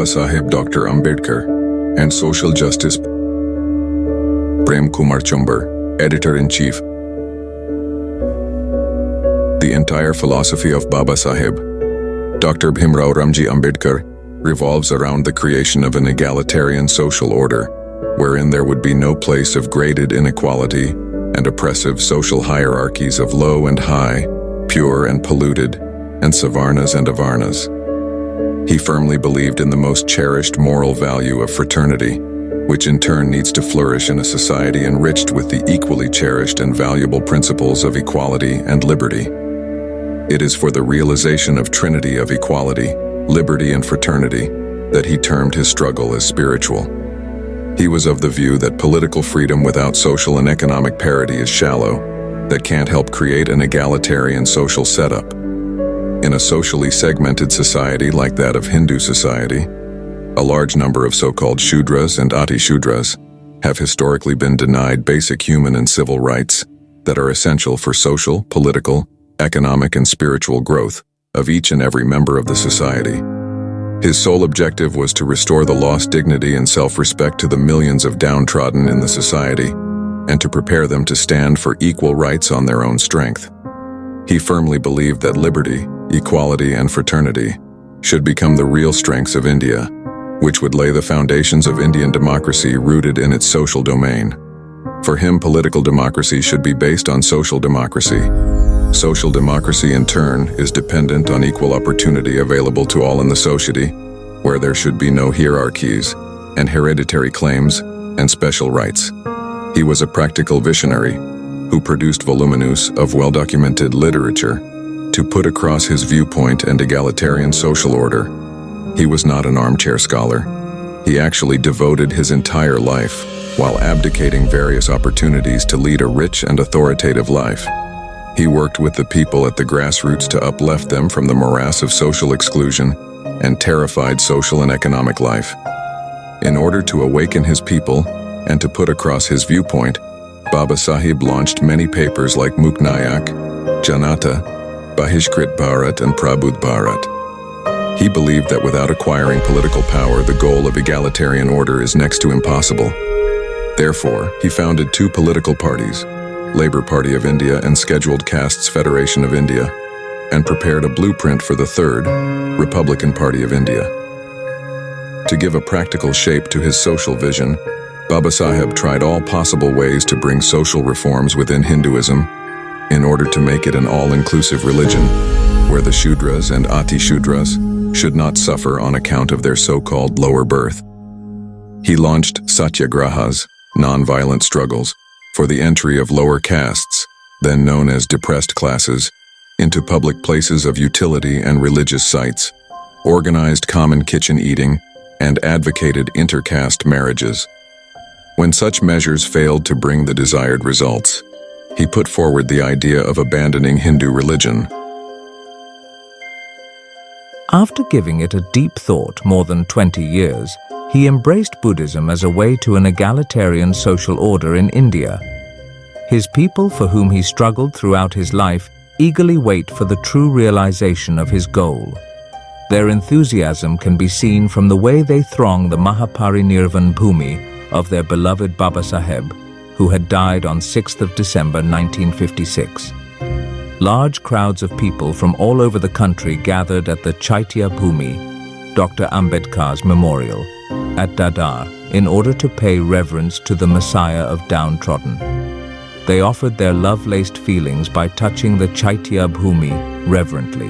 Babasaheb Dr. Ambedkar, and social justice Prem Kumar Chumbar, Editor-in-Chief. The entire philosophy of Babasaheb, Dr. Bhimrao Ramji Ambedkar, revolves around the creation of an egalitarian social order, wherein there would be no place of graded inequality and oppressive social hierarchies of low and high, pure and polluted, and Savarnas and Avarnas. He firmly believed in the most cherished moral value of fraternity, which in turn needs to flourish in a society enriched with the equally cherished and valuable principles of equality and liberty. It is for the realization of trinity of equality, liberty, and fraternity that he termed his struggle as spiritual. He was of the view that political freedom without social and economic parity is shallow, that can't help create an egalitarian social setup. In a socially segmented society like that of Hindu society, a large number of so-called Shudras and Ati-Shudras have historically been denied basic human and civil rights that are essential for social, political, economic, and spiritual growth of each and every member of the society. His sole objective was to restore the lost dignity and self-respect to the millions of downtrodden in the society and to prepare them to stand for equal rights on their own strength. He firmly believed that liberty, equality, and fraternity should become the real strengths of India, which would lay the foundations of Indian democracy rooted in its social domain. For him, political democracy should be based on social democracy. Social democracy, in turn, is dependent on equal opportunity available to all in the society, where there should be no hierarchies and hereditary claims and special rights. He was a practical visionary who produced voluminous of well-documented literature to put across his viewpoint and egalitarian social order. He was not an armchair scholar. He actually devoted his entire life while abdicating various opportunities to lead a rich and authoritative life. He worked with the people at the grassroots to uplift them from the morass of social exclusion and terrified social and economic life. In order to awaken his people and to put across his viewpoint, Babasaheb launched many papers like Muk Nayak, Janata, Bahishkrit Bharat, and Prabudh Bharat. He believed that without acquiring political power, the goal of egalitarian order is next to impossible. Therefore, he founded two political parties, Labour Party of India and Scheduled Castes Federation of India, and prepared a blueprint for the third, Republican Party of India. To give a practical shape to his social vision, Babasaheb tried all possible ways to bring social reforms within Hinduism in order to make it an all-inclusive religion, where the Shudras and Ati-Shudras should not suffer on account of their so-called lower birth. He launched satyagrahas, non-violent struggles, for the entry of lower castes, then known as depressed classes, into public places of utility and religious sites, organized common kitchen eating, and advocated intercaste marriages. When such measures failed to bring the desired results, he put forward the idea of abandoning Hindu religion. After giving it a deep thought more than 20 years, he embraced Buddhism as a way to an egalitarian social order in India. His people, for whom he struggled throughout his life, eagerly wait for the true realization of his goal. Their enthusiasm can be seen from the way they throng the Parinirvan Bhumi of their beloved Babasaheb, who had died on 6th of December 1956. Large crowds of people from all over the country gathered at the Chaitya Bhumi, Dr. Ambedkar's memorial, at Dadar, in order to pay reverence to the Messiah of downtrodden. They offered their love-laced feelings by touching the Chaitya Bhumi reverently.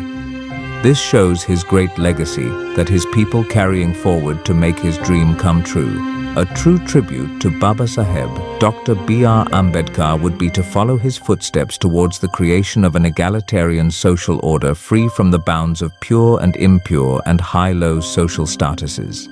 This shows his great legacy that his people carrying forward to make his dream come true. A true tribute to Babasaheb, Dr. B.R. Ambedkar would be to follow his footsteps towards the creation of an egalitarian social order free from the bounds of pure and impure and high-low social statuses.